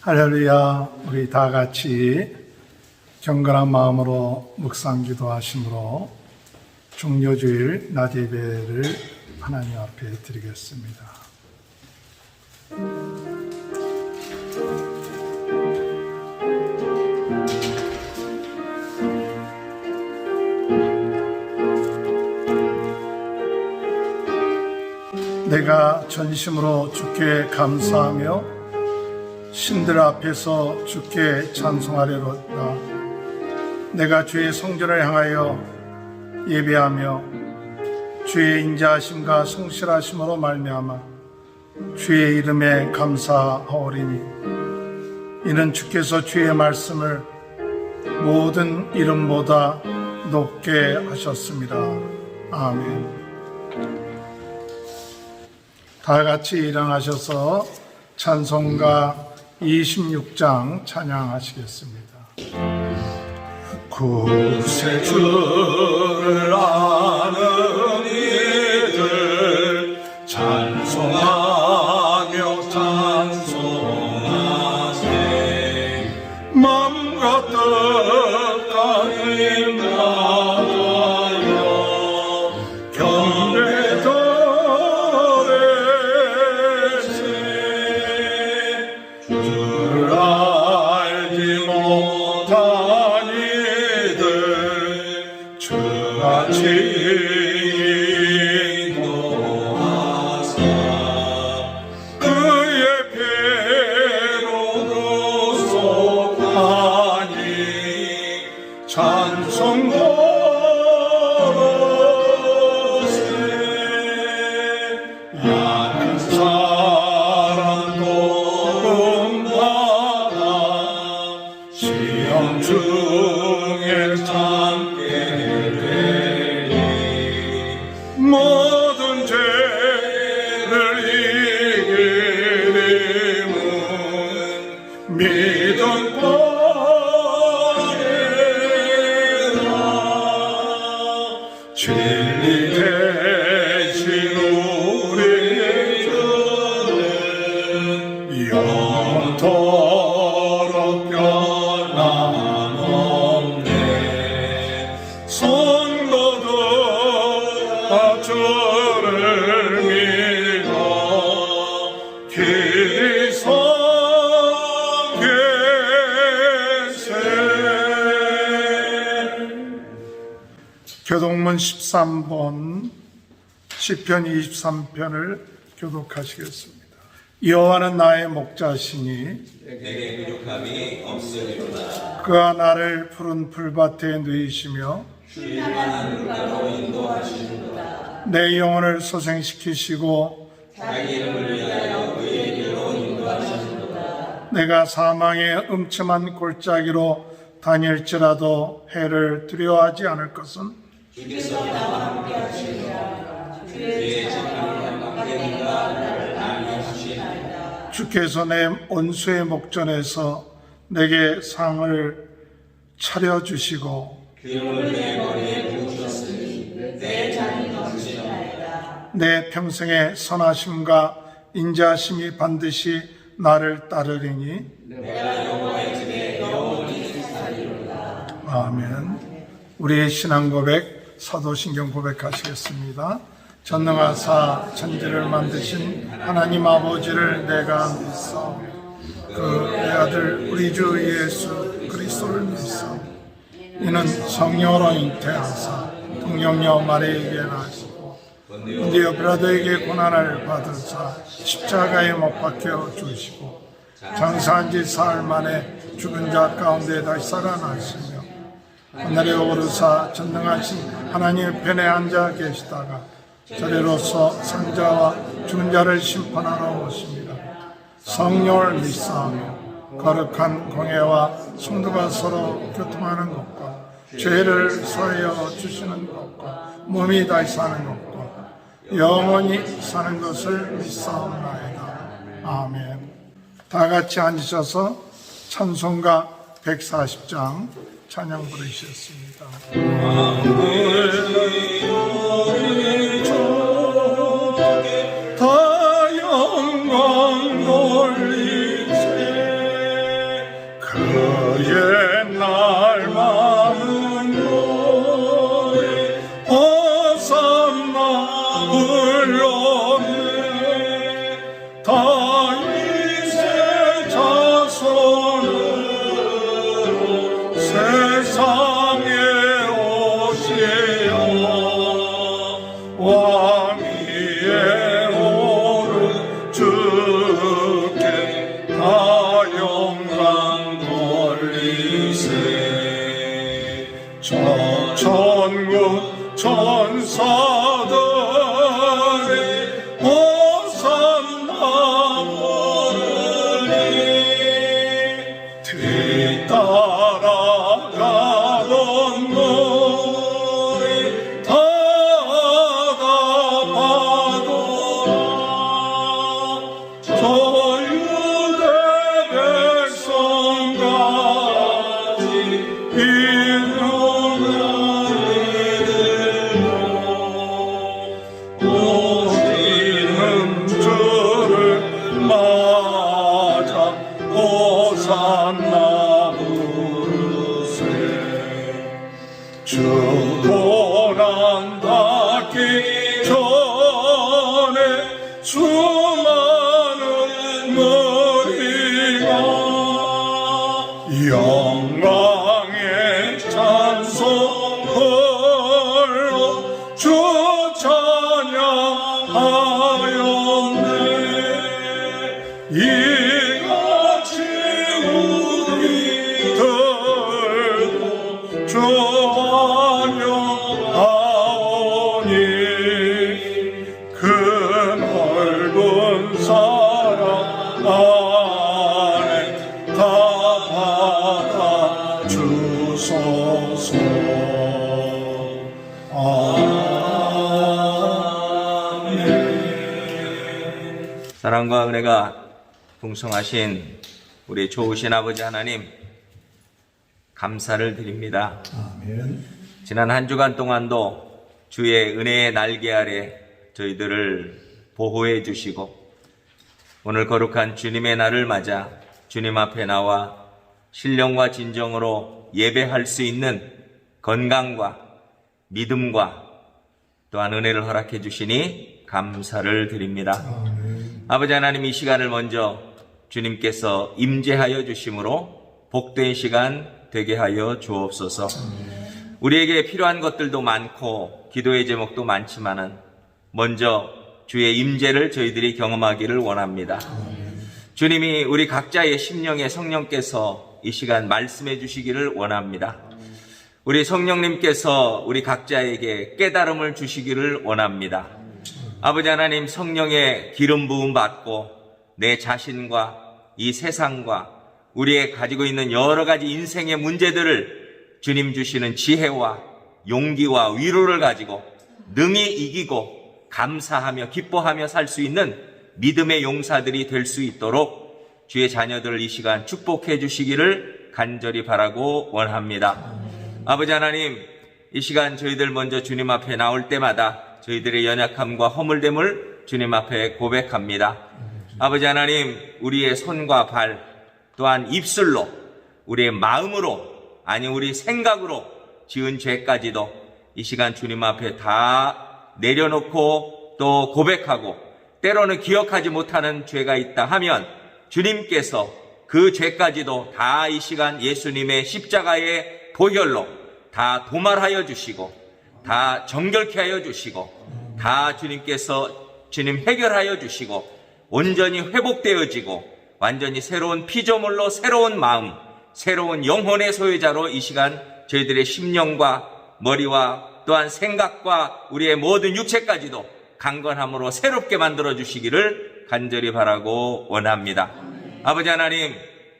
할렐루야. 우리 다 같이 경건한 마음으로 묵상 기도하심으로 종료주일 낮 예배를 하나님 앞에 드리겠습니다. 내가 전심으로 주께 감사하며 신들 앞에서 주께 찬송하려다. 내가 주의 성전을 향하여 예배하며 주의 인자하심과 성실하심으로 말미암아 주의 이름에 감사하오리니 이는 주께서 주의 말씀을 모든 이름보다 높게 하셨습니다. 아멘. 다 같이 일어나셔서 찬송가 26장 찬양하시겠습니다. 구세주를 아는 이들 찬송하며 찬송하세. 맘과 뜻과 힘 다하여 경배 주를 알지 못한 이들 주같이 인도하사 그의 피로 구속하니 찬송 고로세. 약한 시험 중에 참게 되니 모든 죄를 이기림은 믿음 보내라. 진리 대신 우리 주는 영원토록 변함없네. 성도들 다 주를 믿어 길이 성계세. 교독문 13번 시편 23편을 교독하시겠습니다. 여호와는 나의 목자시니 내게 부족함이 없으리로다. 그가 나를 푸른 풀밭에 누이시며 주의 향한 물가로 인도하시는도다. 내 영혼을 소생시키시고 자기 이름을 위하여 그의 길로 인도하시는도다. 내가 사망의 음침한 골짜기로 다닐지라도 해를 두려워하지 않을 것은 주께서 나와 함께 하시리라. 주의 지팡이와 막대기가 나를 안위하시나이다. 주께서 내 원수의 목전에서 내게 상을 차려주시고 기름을 내 머리에 부으셨으니 내 잔이 넘치나이다. 내 평생의 선하심과 인자하심이 반드시 나를 따르리니 내가 여호와의 집에 영원히 살리로다. 아멘. 우리의 신앙 고백 사도신경 고백하시겠습니다. 전능하사 천지를 만드신 하나님 아버지를 내가 믿사오며 그 내 아들 우리 주 예수 그리스도를 믿사오며 이는 성령으로 잉태하사 동정녀 마리아에게 나시고 본디오 빌라도에게 고난을 받으사 십자가에 못 박혀 죽으시고 장사한 지 사흘 만에 죽은 자 가운데 다시 살아나시며 하늘에 오르사 전능하신 하나님의 편에 앉아 계시다가 저리로서 산자와 죽은 자를 심판하러 오십니다. 성령을 믿사오며 거룩한 공회와 성도가 서로 교통하는 것과 죄를 사하여 주시는 것과 몸이 다시 사는 것과 영원히 사는 것을 믿사옵나이다. 아멘. 다 같이 앉으셔서 찬송가 140장 찬양 부르시겠습니다. 다 영광 돌리세. 이같이 우리들도 좋아하오니 그 넓은 사랑 안에 다 받아 주소서. 사랑과 은혜가 풍성하신 우리 좋으신 아버지 하나님, 감사를 드립니다. 아멘. 지난 한 주간 동안도 주의 은혜의 날개 아래 저희들을 보호해 주시고, 오늘 거룩한 주님의 날을 맞아 주님 앞에 나와 신령과 진정으로 예배할 수 있는 건강과 믿음과 또한 은혜를 허락해 주시니 감사를 드립니다. 아버지 하나님, 이 시간을 먼저 주님께서 임재하여 주심으로 복된 시간 되게 하여 주옵소서. 우리에게 필요한 것들도 많고 기도의 제목도 많지만은 먼저 주의 임재를 저희들이 경험하기를 원합니다. 주님이 우리 각자의 심령에 성령께서 이 시간 말씀해 주시기를 원합니다. 우리 성령님께서 우리 각자에게 깨달음을 주시기를 원합니다. 아버지 하나님, 성령의 기름 부음 받고 내 자신과 이 세상과 우리의 가지고 있는 여러 가지 인생의 문제들을 주님 주시는 지혜와 용기와 위로를 가지고 능히 이기고 감사하며 기뻐하며 살 수 있는 믿음의 용사들이 될 수 있도록 주의 자녀들을 이 시간 축복해 주시기를 간절히 바라고 원합니다. 아버지 하나님, 이 시간 저희들 먼저 주님 앞에 나올 때마다 저희들의 연약함과 허물됨을 주님 앞에 고백합니다. 아버지 하나님, 우리의 손과 발 또한 입술로, 우리의 마음으로, 아니 우리 생각으로 지은 죄까지도 이 시간 주님 앞에 다 내려놓고 또 고백하고, 때로는 기억하지 못하는 죄가 있다 하면 주님께서 그 죄까지도 다 이 시간 예수님의 십자가의 보혈로 다 도말하여 주시고, 다 정결케 하여 주시고, 다 주님 해결하여 주시고, 온전히 회복되어지고 완전히 새로운 피조물로 새로운 마음, 새로운 영혼의 소유자로 이 시간 저희들의 심령과 머리와 또한 생각과 우리의 모든 육체까지도 강건함으로 새롭게 만들어 주시기를 간절히 바라고 원합니다. 아버지 하나님,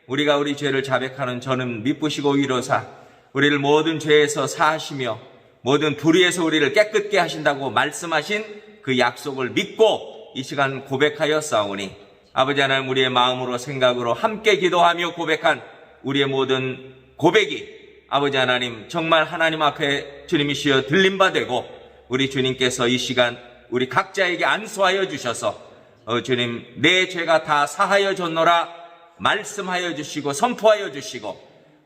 우리가 우리 죄를 자백하는 저는 미쁘시고 위로사 우리를 모든 죄에서 사하시며 모든 불의에서 우리를 깨끗게 하신다고 말씀하신 그 약속을 믿고 이 시간 고백하여 싸우니, 아버지 하나님, 우리의 마음으로 생각으로 함께 기도하며 고백한 우리의 모든 고백이 아버지 하나님 정말 하나님 앞에 주님이시여 들림바 되고, 우리 주님께서 이 시간 우리 각자에게 안수하여 주셔서 주님, 내 죄가 다 사하여 줬노라 말씀하여 주시고 선포하여 주시고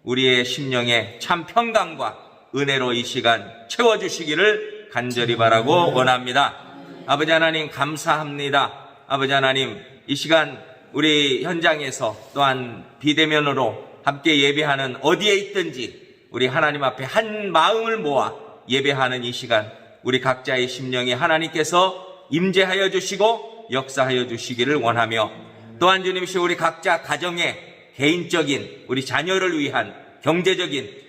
우리의 심령에 참 평강과 은혜로 이 시간 채워주시기를 간절히 바라고 원합니다. 아버지 하나님, 감사합니다. 아버지 하나님, 이 시간 우리 현장에서 또한 비대면으로 함께 예배하는 어디에 있든지 우리 하나님 앞에 한 마음을 모아 예배하는 이 시간, 우리 각자의 심령에 하나님께서 임재하여 주시고 역사하여 주시기를 원하며, 또한 주님이시여 우리 각자 가정의 개인적인 우리 자녀를 위한 경제적인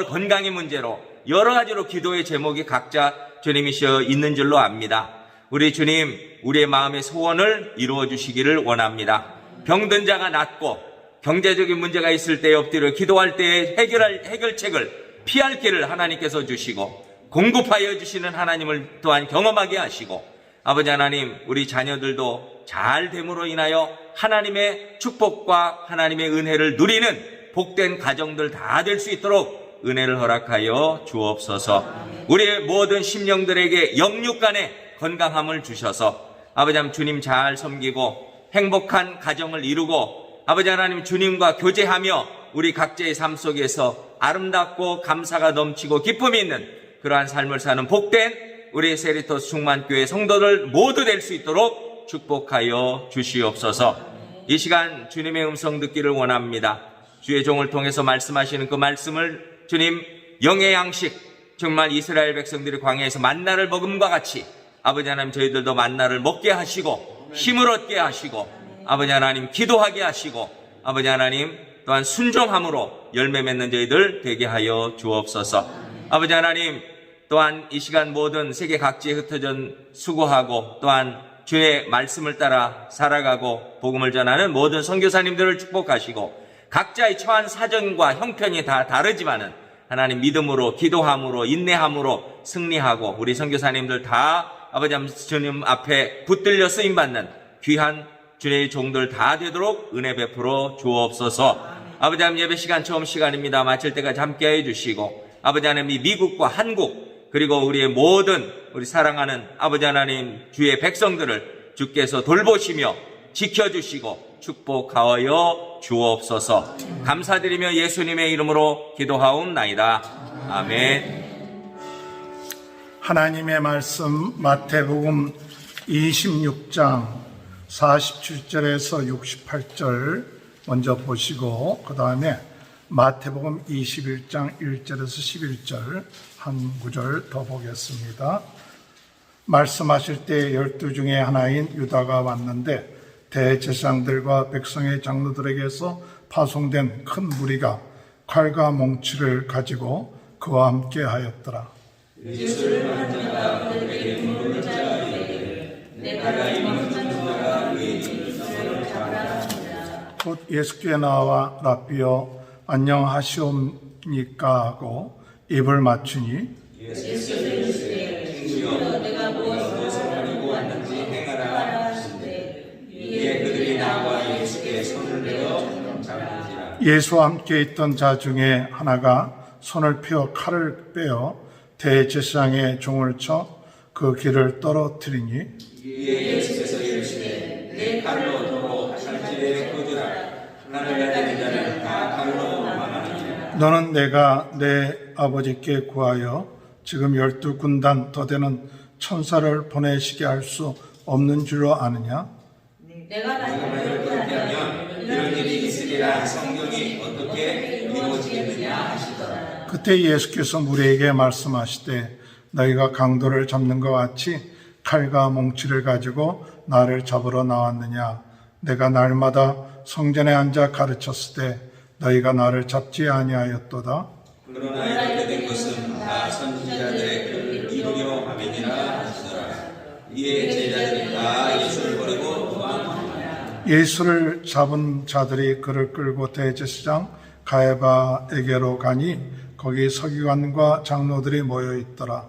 건강의 문제로 여러 가지로 기도의 제목이 각자 주님이시여 있는 줄로 압니다. 우리 주님, 우리의 마음의 소원을 이루어 주시기를 원합니다. 병든 자가 낫고 경제적인 문제가 있을 때 엎드려 기도할 때에 해결책을 피할 길을 하나님께서 주시고 공급하여 주시는 하나님을 또한 경험하게 하시고, 아버지 하나님, 우리 자녀들도 잘 됨으로 인하여 하나님의 축복과 하나님의 은혜를 누리는 복된 가정들 다 될 수 있도록 은혜를 허락하여 주옵소서. 우리의 모든 심령들에게 영육간의 건강함을 주셔서 아버지 하나님, 주님 잘 섬기고 행복한 가정을 이루고 아버지 하나님, 주님과 교제하며 우리 각자의 삶 속에서 아름답고 감사가 넘치고 기쁨이 있는 그러한 삶을 사는 복된 우리 세리토스 충만교회 성도들 모두 될 수 있도록 축복하여 주시옵소서. 이 시간 주님의 음성 듣기를 원합니다. 주의 종을 통해서 말씀하시는 그 말씀을 주님, 영의 양식, 정말 이스라엘 백성들이 광야에서 만나를 먹음과 같이 아버지 하나님, 저희들도 만나를 먹게 하시고 힘을 얻게 하시고 아버지 하나님 기도하게 하시고 아버지 하나님 또한 순종함으로 열매 맺는 저희들 되게 하여 주옵소서. 아버지 하나님 또한 이 시간 모든 세계 각지에 흩어져 수고하고 또한 주의 말씀을 따라 살아가고 복음을 전하는 모든 선교사님들을 축복하시고 각자의 처한 사정과 형편이 다 다르지만은 하나님 믿음으로 기도함으로 인내함으로 승리하고 우리 선교사님들 다 아버지 주님 앞에 붙들려 쓰임받는 귀한 주의 종들 다 되도록 은혜 베풀어 주옵소서. 아버지 하나님 예배 시간 처음 시간입니다. 마칠 때까지 함께해 주시고 아버지 하나님 이 미국과 한국 그리고 우리의 모든 우리 사랑하는 아버지 하나님 주의 백성들을 주께서 돌보시며 지켜주시고 축복하여 주옵소서. 감사드리며 예수님의 이름으로 기도하옵나이다. 아멘. 하나님의 말씀 마태복음 26장 47절에서 68절 먼저 보시고 그 다음에 마태복음 21장 1절에서 11절 한 구절 더 보겠습니다. 말씀하실 때 12 중에 하나인 유다가 왔는데 대제사장들과 백성의 장로들에게서 파송된 큰 무리가 칼과 몽치를 가지고 그와 함께 하였더라. 예수를 만나가 그들에게 물을 짜리되 내가 이 먹는 자가 그의 진술을 잡으라 하니라. 곧 예수께 나와 라비여 안녕하시옵니까 하고 입을 맞추니 예수께서 이르시되 주여 내가 무엇을 가지고 왔는지 행하라 하시되 이에 그들이 나와 예수께 손을 내어 잡는지라. 예수와 함께 있던 자 중에 하나가 손을 펴 칼을 빼어 대제사장의 종을 쳐 그 길을 떨어뜨리니 이에 예수께서 이르시되 내 칼로 도로 칼질에 꽂으라. 하나를 가지는 자는 다 칼로 망하느니라. 너는 내가 내 아버지께 구하여 지금 12군단 더 되는 천사를 보내시게 할 수 없는 줄로 아느냐? 내가 만약에 그렇게 하면 이런 일이 있으리라 성경이 어떻게 이루어지겠느냐 하시더라. 그때 예수께서 무리에게 말씀하시되 너희가 강도를 잡는 것 같이 칼과 몽치를 가지고 나를 잡으러 나왔느냐? 내가 날마다 성전에 앉아 가르쳤을 때 너희가 나를 잡지 아니하였도다. 그러나 이렇게 된 것은 다 선지자들의 글을 이루려 함이니라 하시더라. 이에 제자들이 다 예수를 버리고 도망하니라. 예수를 잡은 자들이 그를 끌고 대제사장 가야바에게로 가니 거기 서기관과 장로들이 모여 있더라.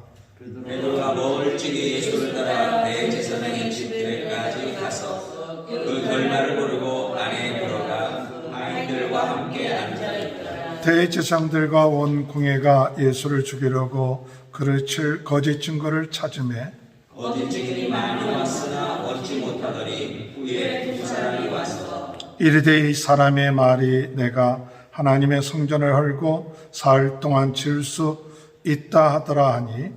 베드로가 멀찍이 예수를 따라 대제사장의 집에까지 가서 그 결말을 모르고 안에 들어가 아이들과 함께 앉아 있더라. 대제사장들과 온 궁예가 예수를 죽이려고 그를 칠 거짓 증거를 찾으매 거짓 증인이 많이 왔으나 얻지 못하더니 후에 두 사람이 와서 이르되 이 사람의 말이 내가 하나님의 성전을 헐고 사흘 동안 지을 수 있다 하더라 하니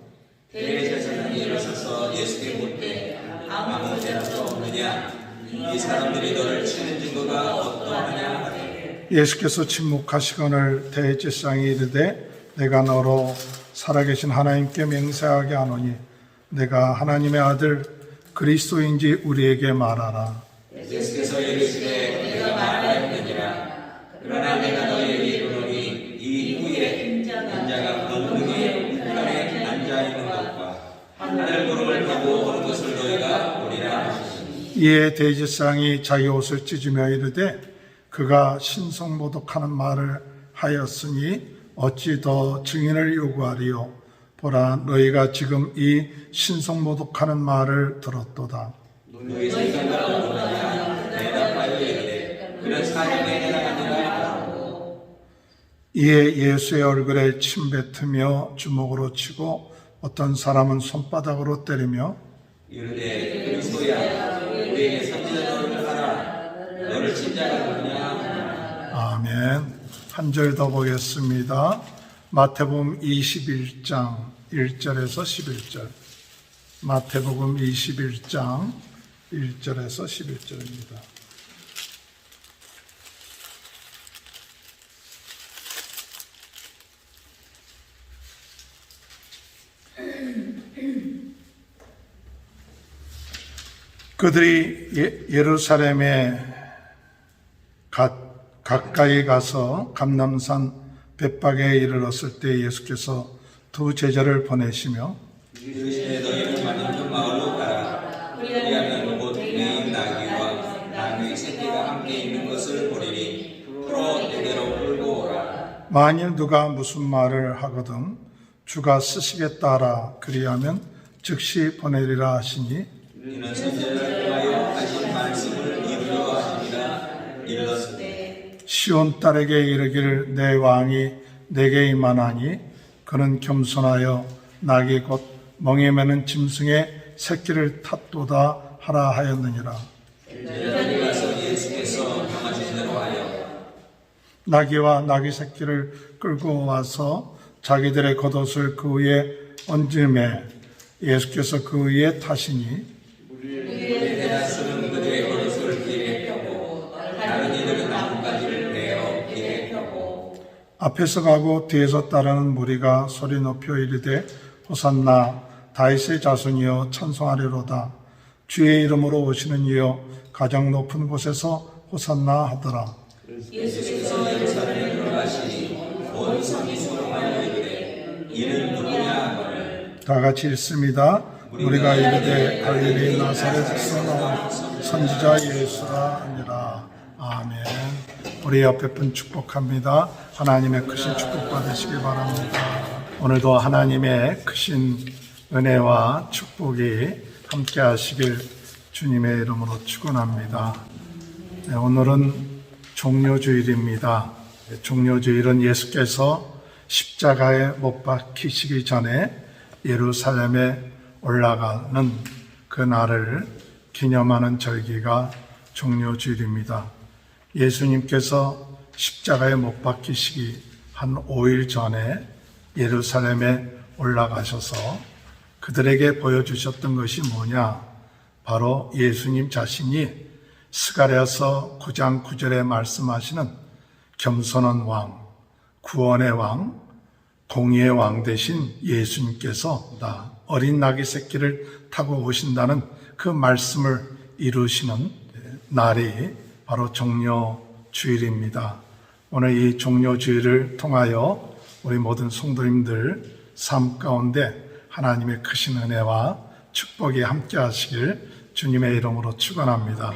대제사장이 일어서서 예수께 묻되 아무 죄도 없느냐? 이 사람들이 너를 치는 증거가 어떠하냐 하되 예수께서 침묵하시거늘 대제사장이 이르되 내가 너로 살아계신 하나님께 맹세하게 하노니 내가 하나님의 아들 그리스도인지 우리에게 말하라. 예수께서 이르시되 내가 말하였느니라. 그러나 내가 너희에게 이르노니 이 후에 인자가 권능의 우편에 앉아있는 것과 하늘 구름을 타고 오는 것을 너희가 보리라 하시니 이에 대제사장이 자기 옷을 찢으며 이르되 그가 신성모독하는 말을 하였으니 어찌 더 증인을 요구하리요. 보라 너희가 지금 이 신성모독하는 말을 들었도다. 너희 생각과 어떠냐 대답하여 이르되 그는 사형의 아니라 하고 이에 예수의 얼굴에 침 뱉으며 주먹으로 치고 어떤 사람은 손바닥으로 때리며 이르되 그리스도야 우리에게 선지자들을 하라. 너를 친 자가 누구냐? 아멘. 한 절 더 보겠습니다. 마태복음 21장 1절에서 11절. 마태복음 21장 1절에서 11절입니다. 그들이 예루살렘에 가까이 가서 감람산 벳박에 이르렀을 때 예수께서 두 제자를 보내시며 이르시되 너희는 많은 마을로 가라. 그리하면 곧 매인 나귀와 나귀의 새끼가 함께 있는 것을 보리니 풀어 내게로 끌고 오라. 만일 누가 무슨 말을 하거든 주가 쓰시겠다 하라. 그리하면 즉시 보내리라 하시니 이는 선지자를 통하여 하신 말씀을 이루려 하시니라. 일렀으되 시온 딸에게 이르기를 내 왕이 내게 임하나니 그는 겸손하여 낙이 곧 멍에 매는 짐승의 새끼를 탓도다 하라 하였느니라. 제자들이 가서 예수께서 명하신 대로 하여 나귀와 나귀 새끼를 끌고 와서 자기들의 겉옷을 그 위에 얹음에 예수께서 그 위에 타시니 대다수는 그들의 겉옷을 길에 펴고 다른 이들은 나뭇가지를 베어 길에 펴고 앞에서 가고 뒤에서 따르는 무리가 소리 높여 이르되 호산나 다윗의 자손이여 찬송하리로다. 주의 이름으로 오시는 이여 가장 높은 곳에서 호산나 하더라. 예수께서 예루살렘에 들어가시니 온 성이 소동하여 이르되 이는 누구냐 하거늘 다 같이 읽습니다. 우리가 이르되 갈릴리 나사렛에서 나온 선지자 예수라 하니라. 아멘. 우리 옆에 분 축복합니다. 하나님의 크신 축복 받으시기 바랍니다. 오늘도 하나님의 크신 은혜와 축복이 함께 하시길 주님의 이름으로 축원합니다. 네, 오늘은 종료주일입니다. 종료주일은 예수께서 십자가에 못 박히시기 전에 예루살렘에 올라가는 그 날을 기념하는 절기가 종료주일입니다. 예수님께서 십자가에 못 박히시기 한 5일 전에 예루살렘에 올라가셔서 그들에게 보여주셨던 것이 뭐냐? 바로 예수님 자신이 스가랴서 9장 9절에 말씀하시는 겸손한 왕, 구원의 왕, 공의의 왕 되신 예수님께서 나 어린 나귀 새끼를 타고 오신다는 그 말씀을 이루시는 날이 바로 종료주일입니다. 오늘 이 종료주일을 통하여 우리 모든 성도님들 삶 가운데 하나님의 크신 은혜와 축복이 함께 하시길 주님의 이름으로 축원합니다.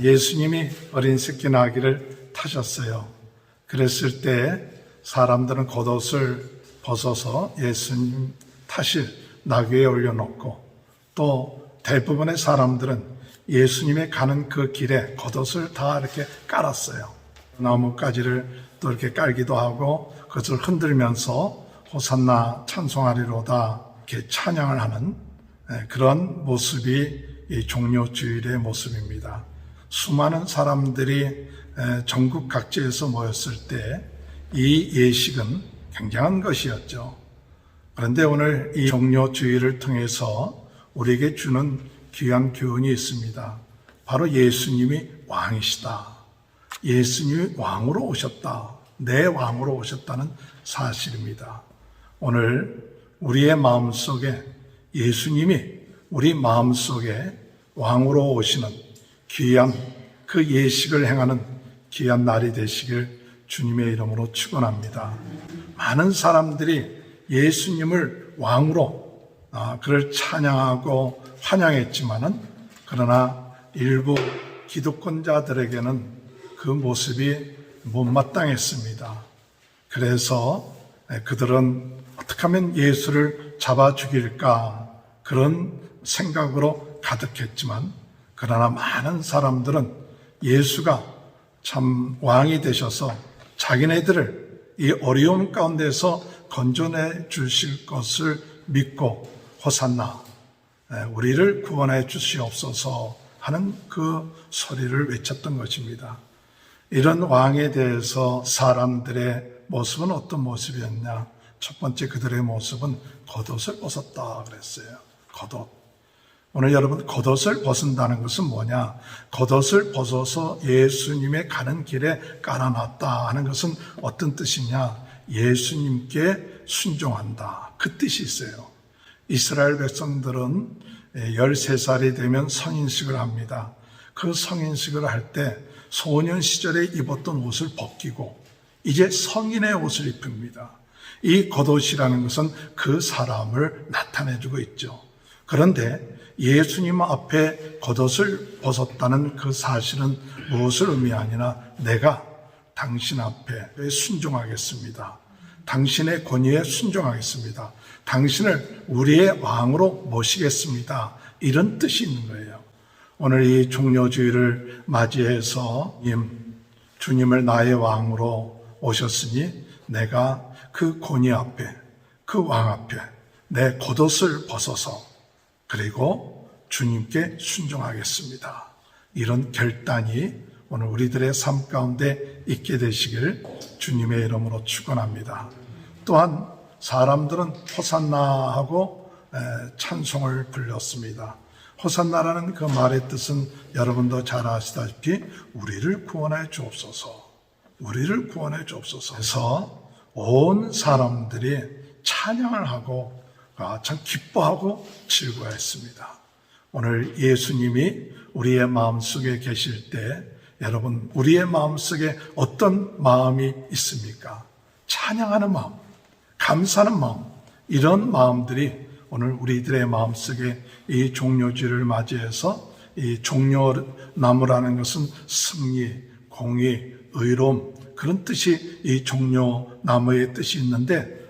예수님이 어린 새끼 나귀를 타셨어요. 그랬을 때 사람들은 겉옷을 벗어서 예수님 타실 나귀에 올려놓고 또 대부분의 사람들은 예수님의 가는 그 길에 겉옷을 다 이렇게 깔았어요. 나뭇가지를 또 이렇게 깔기도 하고 그것을 흔들면서 호산나 찬송하리로다 이렇게 찬양을 하는 그런 모습이 이 종료주일의 모습입니다. 수많은 사람들이 전국 각지에서 모였을 때 이 예식은 굉장한 것이었죠. 그런데 오늘 이 종료주일을 통해서 우리에게 주는 귀한 교훈이 있습니다. 바로 예수님이 왕이시다. 예수님이 왕으로 오셨다. 내 왕으로 오셨다는 사실입니다. 오늘 우리의 마음속에 예수님이 우리 마음속에 왕으로 오시는 귀한 그 예식을 행하는 귀한 날이 되시길 주님의 이름으로 축원합니다. 많은 사람들이 예수님을 왕으로 그를 찬양하고 환영했지만은 그러나 일부 기득권자들에게는 그 모습이 못마땅했습니다. 그래서 그들은 어떻게 하면 예수를 잡아 죽일까 그런 생각으로 가득했지만 그러나 많은 사람들은 예수가 참 왕이 되셔서 자기네들을 이 어려움 가운데서 건져내 주실 것을 믿고 호산나 우리를 구원해 주시옵소서 하는 그 소리를 외쳤던 것입니다. 이런 왕에 대해서 사람들의 모습은 어떤 모습이었냐? 첫 번째 그들의 모습은 겉옷을 벗었다 그랬어요. 겉옷. 오늘 여러분 겉옷을 벗은다는 것은 뭐냐? 겉옷을 벗어서 예수님의 가는 길에 깔아놨다 하는 것은 어떤 뜻이냐? 예수님께 순종한다. 그 뜻이 있어요. 이스라엘 백성들은 13살이 되면 성인식을 합니다. 그 성인식을 할 때 소년 시절에 입었던 옷을 벗기고 이제 성인의 옷을 입힙니다. 이 겉옷이라는 것은 그 사람을 나타내주고 있죠. 그런데 예수님 앞에 겉옷을 벗었다는 그 사실은 무엇을 의미하느냐? 내가 당신 앞에 순종하겠습니다. 당신의 권위에 순종하겠습니다. 당신을 우리의 왕으로 모시겠습니다. 이런 뜻이 있는 거예요. 오늘 이 종료주의를 맞이해서 주님을 나의 왕으로 오셨으니 내가 그 권위 앞에, 그 왕 앞에 내 겉옷을 벗어서 그리고 주님께 순종하겠습니다. 이런 결단이 오늘 우리들의 삶 가운데 있게 되시길 주님의 이름으로 축원합니다. 또한 사람들은 호산나 하고 찬송을 불렀습니다. 호산나라는 그 말의 뜻은 여러분도 잘 아시다시피 우리를 구원해 주옵소서, 우리를 구원해 주옵소서 해서 온 사람들이 찬양을 하고 참 기뻐하고 즐거워했습니다. 오늘 예수님이 우리의 마음속에 계실 때 여러분 우리의 마음속에 어떤 마음이 있습니까? 찬양하는 마음, 감사하는 마음, 이런 마음들이 오늘 우리들의 마음속에 이 종료주의를 맞이해서 이 종려나무라는 것은 승리, 공의, 의로움 그런 뜻이 이 종려나무의 뜻이 있는데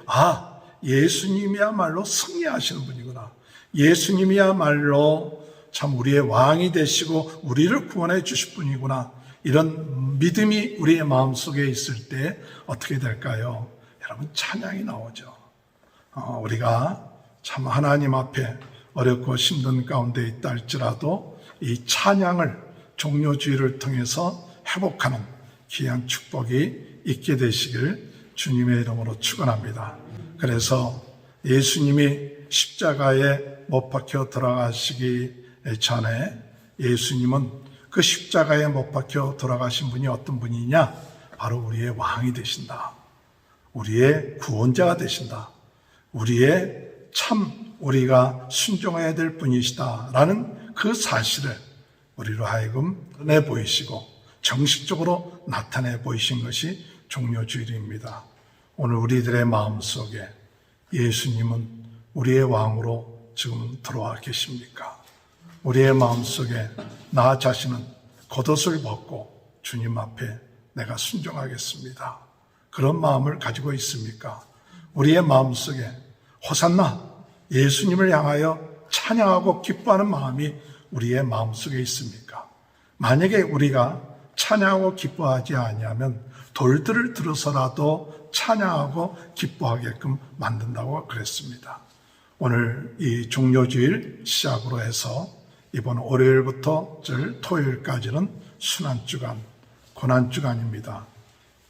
예수님이야말로 승리하시는 분이구나. 예수님이야말로 참 우리의 왕이 되시고 우리를 구원해 주실 분이구나. 이런 믿음이 우리의 마음속에 있을 때 어떻게 될까요? 여러분 찬양이 나오죠. 우리가 참 하나님 앞에 어렵고 힘든 가운데 있다 할지라도 이 찬양을 종료주의를 통해서 회복하는 귀한 축복이 있게 되시길 주님의 이름으로 축원합니다. 그래서 예수님이 십자가에 못 박혀 돌아가시기 전에 예수님은 그 십자가에 못 박혀 돌아가신 분이 어떤 분이냐? 바로 우리의 왕이 되신다. 우리의 구원자가 되신다. 우리의 참 우리가 순종해야 될 분이시다라는 그 사실을 우리로 하여금 내 보이시고 정식적으로 나타내 보이신 것이 종료주일입니다. 오늘 우리들의 마음속에 예수님은 우리의 왕으로 지금 들어와 계십니까? 우리의 마음속에 나 자신은 겉옷을 벗고 주님 앞에 내가 순종하겠습니다. 그런 마음을 가지고 있습니까? 우리의 마음속에 호산나 예수님을 향하여 찬양하고 기뻐하는 마음이 우리의 마음속에 있습니까? 만약에 우리가 찬양하고 기뻐하지 아니하면 돌들을 들어서라도 찬양하고 기뻐하게끔 만든다고 그랬습니다. 오늘 이 종료주일 시작으로 해서 이번 월요일부터 토요일까지는 순환주간, 고난주간입니다.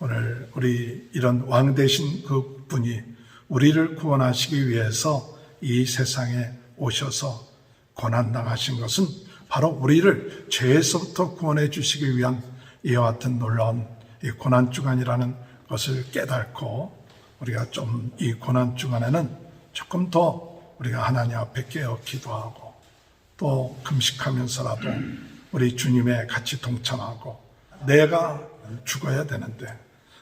오늘 우리 이런 왕 되신 그 분이 우리를 구원하시기 위해서 이 세상에 오셔서 고난당하신 것은 바로 우리를 죄에서부터 구원해 주시기 위한 이와 같은 놀라운 이 고난주간이라는 것을 깨닫고 우리가 좀 이 고난주간에는 조금 더 우리가 하나님 앞에 깨어 기도하고 또 금식하면서라도 우리 주님에 같이 동참하고 내가 죽어야 되는데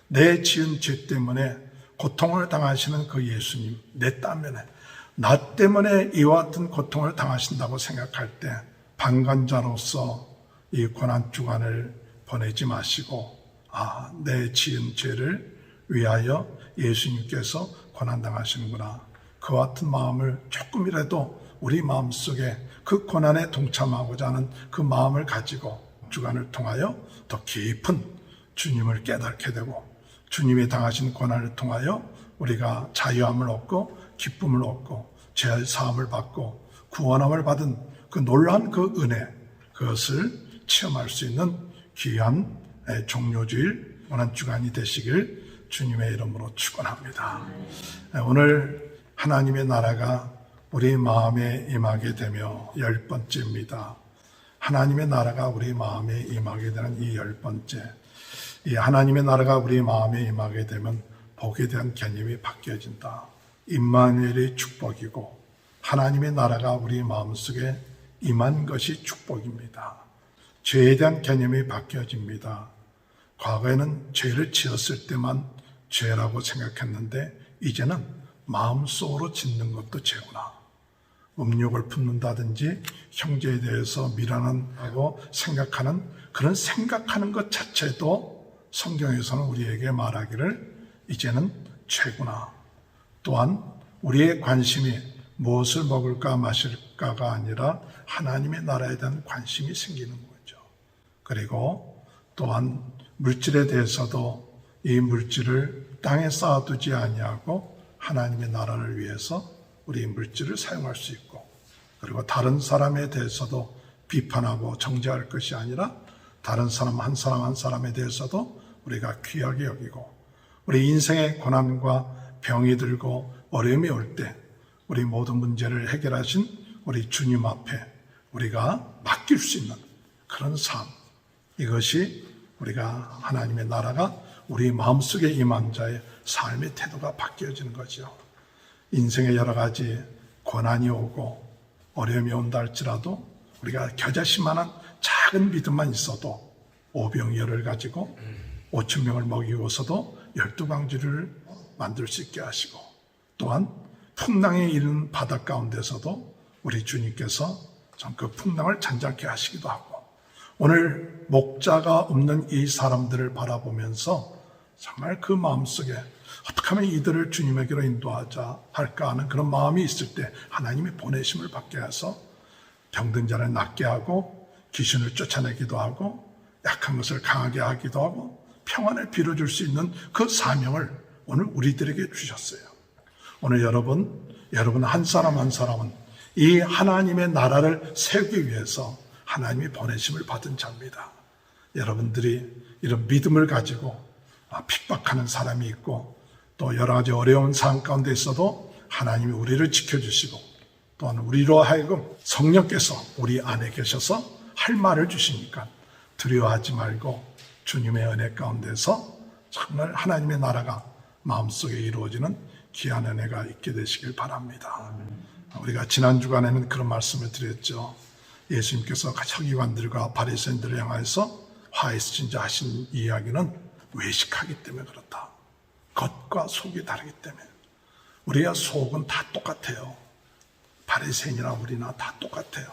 내 지은 죄 때문에 고통을 당하시는 그 예수님, 내 땀면에 나 때문에 이와 같은 고통을 당하신다고 생각할 때 방관자로서 이 고난주간을 보내지 마시고 내 지은 죄를 위하여 예수님께서 고난당하시는구나. 그와 같은 마음을 조금이라도 우리 마음속에 그 고난에 동참하고자 하는 그 마음을 가지고 주간을 통하여 더 깊은 주님을 깨닫게 되고 주님이 당하신 고난을 통하여 우리가 자유함을 얻고 기쁨을 얻고 죄 사함을 받고 구원함을 받은 그 놀라운 그 은혜 그것을 체험할 수 있는 귀한 종료주일 고난주간이 되시길 주님의 이름으로 축원합니다. 오늘 하나님의 나라가 우리 마음에 임하게 되며 10번째입니다. 하나님의 나라가 우리 마음에 임하게 되는 이 10번째. 이 하나님의 나라가 우리 마음에 임하게 되면 복에 대한 개념이 바뀌어진다. 임마누엘의 축복이고 하나님의 나라가 우리 마음속에 임한 것이 축복입니다. 죄에 대한 개념이 바뀌어집니다. 과거에는 죄를 지었을 때만 죄라고 생각했는데 이제는 마음속으로 짓는 것도 죄구나. 음욕을 품는다든지 형제에 대해서 미련하고 생각하는 그런 생각하는 것 자체도 성경에서는 우리에게 말하기를 이제는 죄구나. 또한 우리의 관심이 무엇을 먹을까 마실까가 아니라 하나님의 나라에 대한 관심이 생기는 거죠. 그리고 또한 물질에 대해서도 이 물질을 땅에 쌓아두지 아니하고 하나님의 나라를 위해서 우리 물질을 사용할 수 있고, 그리고 다른 사람에 대해서도 비판하고 정죄할 것이 아니라 다른 사람 한 사람 한 사람에 대해서도 우리가 귀하게 여기고, 우리 인생의 고난과 병이 들고 어려움이 올 때 우리 모든 문제를 해결하신 우리 주님 앞에 우리가 맡길 수 있는 그런 삶, 이것이 우리가 하나님의 나라가 우리 마음속에 임한 자의 삶의 태도가 바뀌어지는 거죠. 인생에 여러 가지 고난이 오고 어려움이 온다 할지라도 우리가 겨자씨만한 작은 믿음만 있어도 오병이어를 가지고 5,000명을 먹이고서도 12광주를 만들 수 있게 하시고, 또한 풍랑에 이른 바다 가운데서도 우리 주님께서 참 그 풍랑을 잔잔케 하시기도 하고, 오늘 목자가 없는 이 사람들을 바라보면서 정말 그 마음속에 어떻게 하면 이들을 주님에게로 인도하자 할까 하는 그런 마음이 있을 때 하나님의 보내심을 받게 해서 병든 자를 낫게 하고 귀신을 쫓아내기도 하고 약한 것을 강하게 하기도 하고 평안을 빌어줄 수 있는 그 사명을 오늘 우리들에게 주셨어요. 오늘 여러분 한 사람 한 사람은 이 하나님의 나라를 세우기 위해서 하나님이 보내심을 받은 자입니다. 여러분들이 이런 믿음을 가지고 핍박하는 사람이 있고 또 여러 가지 어려운 상황 가운데 있어도 하나님이 우리를 지켜주시고, 또한 우리로 하여금 성령께서 우리 안에 계셔서 할 말을 주시니까 두려워하지 말고 주님의 은혜 가운데서 정말 하나님의 나라가 마음속에 이루어지는 귀한 은혜가 있게 되시길 바랍니다. 우리가 지난 주간에는 그런 말씀을 드렸죠. 예수님께서 서기관들과 바리새인들을 향해서 화 있으신 자 하신 이야기는 외식하기 때문에 그렇다. 겉과 속이 다르기 때문에. 우리가 속은 다 똑같아요. 바리새인이나 우리나 다 똑같아요.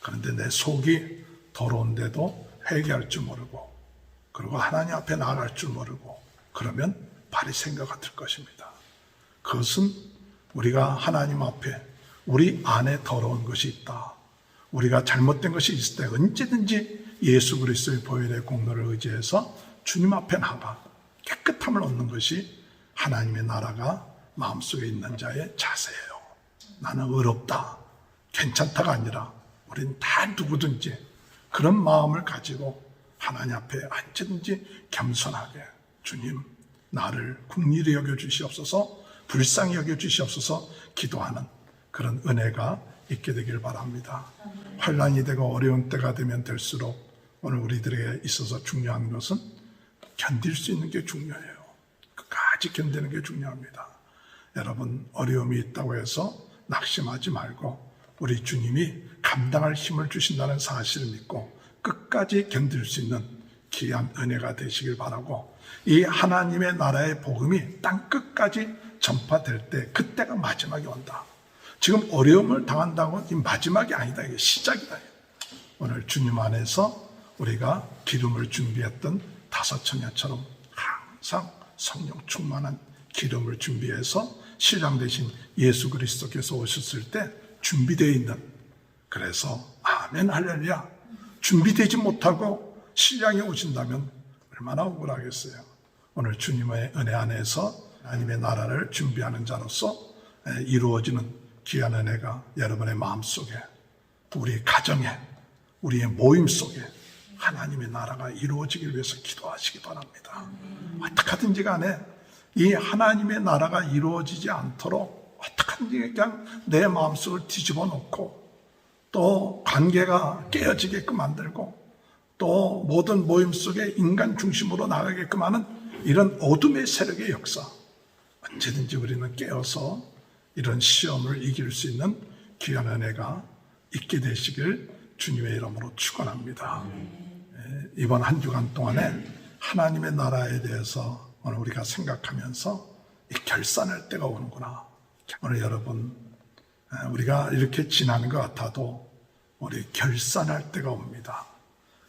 그런데 내 속이 더러운데도 회개할 줄 모르고, 그리고 하나님 앞에 나아갈 줄 모르고 그러면 바리새인과 같을 것입니다. 그것은 우리가 하나님 앞에 우리 안에 더러운 것이 있다, 우리가 잘못된 것이 있을 때 언제든지 예수 그리스도의 보혈의 공로를 의지해서 주님 앞에 나가 깨끗함을 얻는 것이 하나님의 나라가 마음속에 있는 자의 자세예요. 나는 의롭다, 괜찮다가 아니라 우리는 다 누구든지 그런 마음을 가지고 하나님 앞에 언제든지 겸손하게 주님 나를 긍휼히 여겨주시옵소서, 불쌍히 여겨주시옵소서 기도하는 그런 은혜가 있게 되길 바랍니다. 환난이 되고 어려운 때가 되면 될수록 오늘 우리들에게 있어서 중요한 것은 견딜 수 있는 게 중요해요. 끝까지 견디는 게 중요합니다. 여러분, 어려움이 있다고 해서 낙심하지 말고 우리 주님이 감당할 힘을 주신다는 사실을 믿고 끝까지 견딜 수 있는 귀한 은혜가 되시길 바라고, 이 하나님의 나라의 복음이 땅 끝까지 전파될 때 그때가 마지막이 온다. 지금 어려움을 당한다고 이 마지막이 아니다. 이게 시작이다. 오늘 주님 안에서 우리가 기름을 준비했던 다섯 처녀처럼 항상 성령 충만한 기름을 준비해서 신랑 되신 예수 그리스도께서 오셨을 때 준비되어 있는, 그래서 아멘 할렐루야, 준비되지 못하고 신랑이 오신다면 얼마나 억울하겠어요. 오늘 주님의 은혜 안에서 하나님의 나라를 준비하는 자로서 이루어지는 귀한 은혜가 여러분의 마음속에, 우리 가정에, 우리의 모임 속에 하나님의 나라가 이루어지길 위해서 기도하시기 바랍니다. 어떻게든지 간에 이 하나님의 나라가 이루어지지 않도록 어떻게든지 그냥 내 마음속을 뒤집어 놓고 또 관계가 깨어지게끔 만들고 또 모든 모임 속에 인간 중심으로 나가게끔 하는 이런 어둠의 세력의 역사, 언제든지 우리는 깨어서 이런 시험을 이길 수 있는 귀한 은혜가 있게 되시길 주님의 이름으로 축원합니다. 이번 한 주간 동안에 하나님의 나라에 대해서 오늘 우리가 생각하면서 결산할 때가 오는구나. 오늘 여러분, 우리가 이렇게 지나는 것 같아도 우리 결산할 때가 옵니다.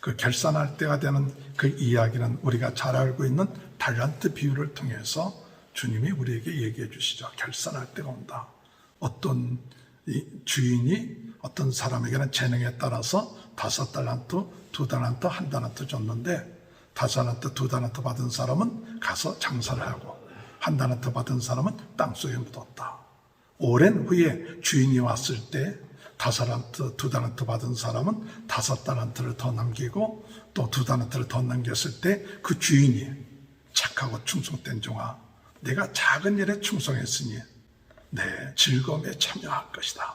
그 결산할 때가 되는 그 이야기는 우리가 잘 알고 있는 달란트 비유를 통해서 주님이 우리에게 얘기해 주시죠. 결산할 때가 온다. 어떤 주인이 어떤 사람에게는 재능에 따라서 5달란트, 2달란트, 1달란트 줬는데 5달란트, 2달란트 받은 사람은 가서 장사를 하고 1달란트 받은 사람은 땅속에 묻었다. 오랜 후에 주인이 왔을 때 5달란트, 2달란트 받은 사람은 5달란트를 더 남기고 또 2달란트를 더 남겼을 때 그 주인이 착하고 충성된 종아, 내가 작은 일에 충성했으니 내 즐거움에 참여할 것이다.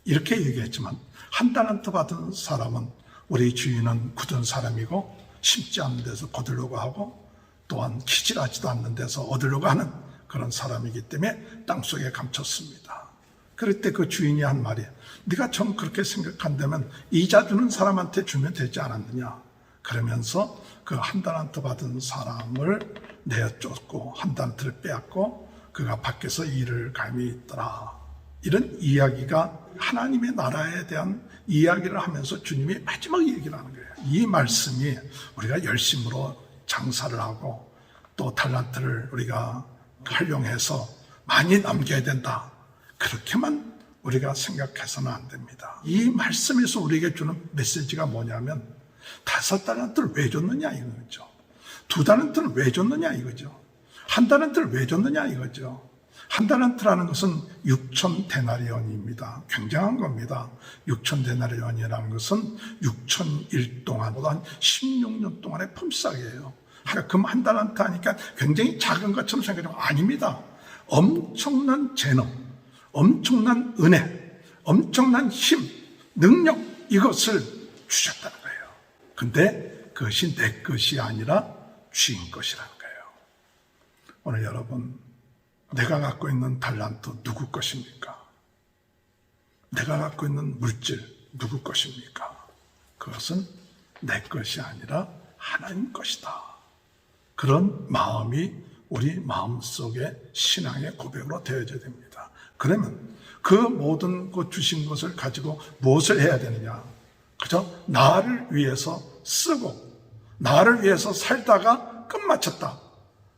이렇게 얘기했지만 1달란트 받은 사람은 우리 주인은 굳은 사람이고 심지 않는 데서 거두려고 하고 또한 기질하지도 않는 데서 얻으려고 하는 그런 사람이기 때문에 땅속에 감췄습니다. 그럴 때 그 주인이 한 말이, 네가 좀 그렇게 생각한다면 이자 주는 사람한테 주면 되지 않았느냐. 그러면서 그 1달란트 받은 사람을 내쫓고 1달란트를 빼앗고 그가 밖에서 일을 감히 있더라. 이런 이야기가 하나님의 나라에 대한 이야기를 하면서 주님이 마지막 얘기를 하는 거예요. 이 말씀이 우리가 열심으로 장사를 하고 또 달란트를 우리가 활용해서 많이 남겨야 된다. 그렇게만 우리가 생각해서는 안 됩니다. 이 말씀에서 우리에게 주는 메시지가 뭐냐면 5달란트를 왜 줬느냐 이거죠. 2달란트를 왜 줬느냐 이거죠. 1달란트를 왜 줬느냐 이거죠. 1달란트라는 것은 6,000데나리온입니다. 굉장한 겁니다. 6,000데나리온이라는 것은 6,001 동안보다 한 16년 동안의 품삯이에요. 금 1달란트 하니까 굉장히 작은 것처럼 생각하면 아닙니다. 엄청난 재능, 엄청난 은혜, 엄청난 힘, 능력, 이것을 주셨다는 거예요. 근데 그것이 내 것이 아니라 주인 것이라는 거예요. 오늘 여러분, 내가 갖고 있는 달란트 누구 것입니까? 내가 갖고 있는 물질 누구 것입니까? 그것은 내 것이 아니라 하나님 것이다. 그런 마음이 우리 마음속에 신앙의 고백으로 되어져야 됩니다. 그러면 그 모든 것 주신 것을 가지고 무엇을 해야 되느냐? 그저 나를 위해서 쓰고 나를 위해서 살다가 끝마쳤다.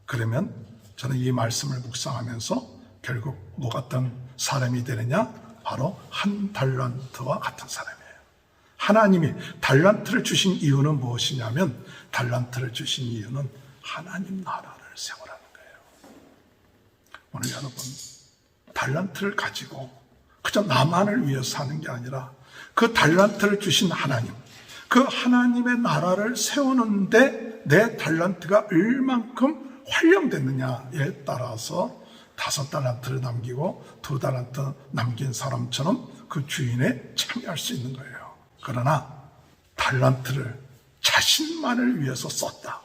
그러면 저는 이 말씀을 묵상하면서 결국 뭐 같은 사람이 되느냐? 바로 1달란트와 같은 사람이에요. 하나님이 달란트를 주신 이유는 무엇이냐면 달란트를 주신 이유는 하나님 나라를 세우라는 거예요. 오늘 여러분, 달란트를 가지고 그저 나만을 위해서 사는 게 아니라 그 달란트를 주신 하나님, 그 하나님의 나라를 세우는데 내 달란트가 얼만큼 활용됐느냐에 따라서 5달란트를 남기고 2달란트 남긴 사람처럼 그 주인에 참여할 수 있는 거예요. 그러나 달란트를 자신만을 위해서 썼다.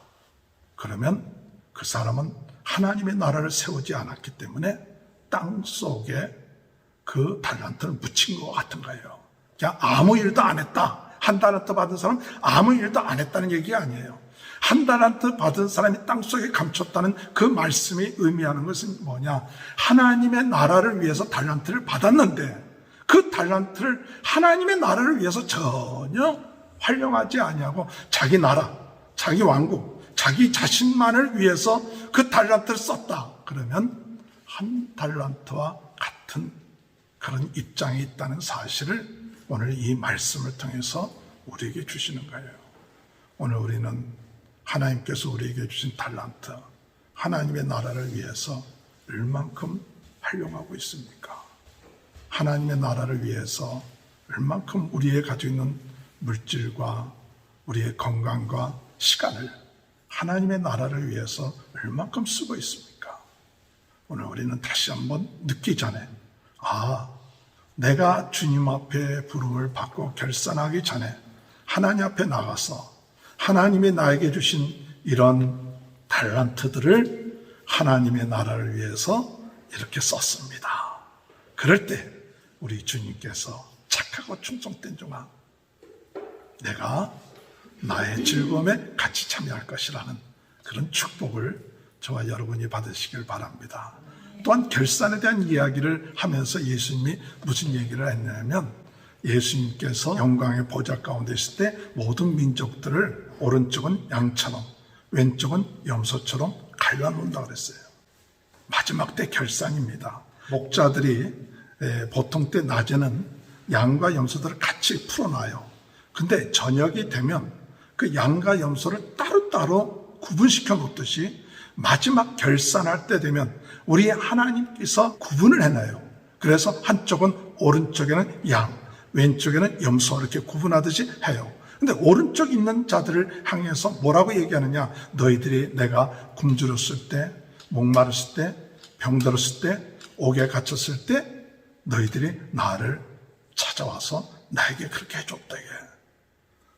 그러면 그 사람은 하나님의 나라를 세우지 않았기 때문에 땅 속에 그 달란트를 묻힌 것 같은 거예요. 그냥 아무 일도 안 했다. 1달란트 받은 사람은 아무 일도 안 했다는 얘기가 아니에요. 1달란트 받은 사람이 땅속에 감췄다는 그 말씀이 의미하는 것은 뭐냐? 하나님의 나라를 위해서 달란트를 받았는데 그 달란트를 하나님의 나라를 위해서 전혀 활용하지 아니하고 자기 나라, 자기 왕국, 자기 자신만을 위해서 그 달란트를 썼다. 그러면 1달란트와 같은 그런 입장에 있다는 사실을 오늘 이 말씀을 통해서 우리에게 주시는 거예요. 오늘 우리는 하나님께서 우리에게 주신 달란트, 하나님의 나라를 위해서 얼만큼 활용하고 있습니까? 하나님의 나라를 위해서 얼만큼 우리의 가지고 있는 물질과 우리의 건강과 시간을 하나님의 나라를 위해서 얼만큼 쓰고 있습니까? 오늘 우리는 다시 한번 늦기 전에 내가 주님 앞에 부름을 받고 결산하기 전에 하나님 앞에 나가서 하나님이 나에게 주신 이런 달란트들을 하나님의 나라를 위해서 이렇게 썼습니다. 그럴 때 우리 주님께서 착하고 충성된 종아, 내가 나의 즐거움에 같이 참여할 것이라는 그런 축복을 저와 여러분이 받으시길 바랍니다. 또한 결산에 대한 이야기를 하면서 예수님이 무슨 얘기를 했냐면, 예수님께서 영광의 보좌 가운데 있을 때 모든 민족들을 오른쪽은 양처럼 왼쪽은 염소처럼 갈라놓는다고 그랬어요. 마지막 때 결산입니다. 목자들이 보통 때 낮에는 양과 염소들을 같이 풀어놔요. 근데 저녁이 되면 그 양과 염소를 따로따로 구분시켜 놓듯이 마지막 결산할 때 되면 우리 하나님께서 구분을 해놔요. 그래서 한쪽은 오른쪽에는 양, 왼쪽에는 염소 이렇게 구분하듯이 해요. 근데 오른쪽 있는 자들을 향해서 뭐라고 얘기하느냐? 너희들이 내가 굶주렸을 때, 목마르실 때, 병들었을 때, 옥에 갇혔을 때 너희들이 나를 찾아와서 나에게 그렇게 해줬다.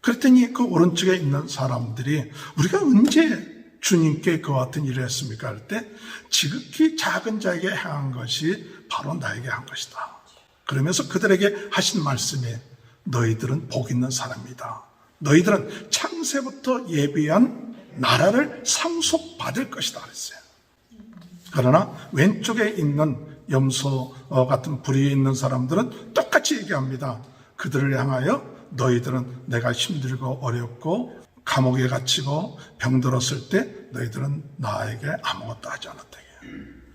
그랬더니 그 오른쪽에 있는 사람들이 우리가 언제 주님께 그와 같은 일을 했습니까? 할 때 지극히 작은 자에게 행한 것이 바로 나에게 한 것이다. 그러면서 그들에게 하신 말씀이 너희들은 복 있는 사람이다. 너희들은 창세부터 예비한 나라를 상속받을 것이다 그랬어요. 그러나 왼쪽에 있는 염소 같은 불의에 있는 사람들은 똑같이 얘기합니다. 그들을 향하여 너희들은 내가 힘들고 어렵고 감옥에 갇히고 병들었을 때 너희들은 나에게 아무것도 하지 않았다.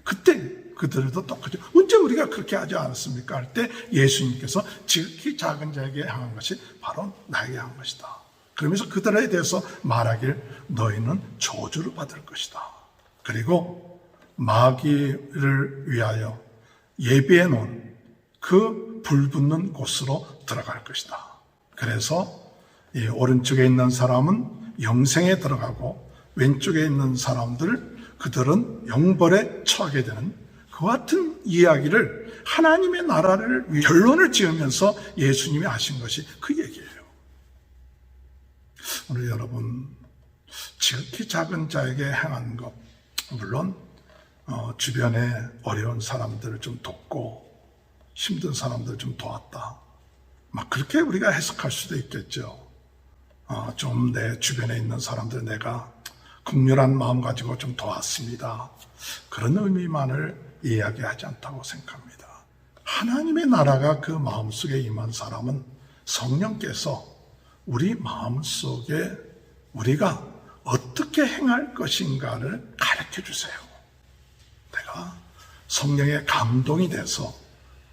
그때 그들도 똑같이 언제 우리가 그렇게 하지 않았습니까? 할 때 예수님께서 지극히 작은 자에게 향한 것이 바로 나에게 한 것이다. 그러면서 그들에 대해서 말하길 너희는 저주를 받을 것이다. 그리고 마귀를 위하여 예비해 놓은 그 불붙는 곳으로 들어갈 것이다. 그래서 이 오른쪽에 있는 사람은 영생에 들어가고 왼쪽에 있는 사람들 그들은 영벌에 처하게 되는 그 같은 이야기를 하나님의 나라를 위해 결론을 지으면서 예수님이 하신 것이 그 얘기예요. 오늘 여러분 지극히 작은 자에게 행한 것, 물론 주변에 어려운 사람들을 좀 돕고 힘든 사람들을 좀 도왔다, 막 그렇게 우리가 해석할 수도 있겠죠. 좀 내 주변에 있는 사람들 내가 긍휼한 마음 가지고 좀 도왔습니다, 그런 의미만을 이야기하지 않다고 생각합니다. 하나님의 나라가 그 마음속에 임한 사람은 성령께서 우리 마음속에 우리가 어떻게 행할 것인가를 가르쳐 주세요. 내가 성령의 감동이 돼서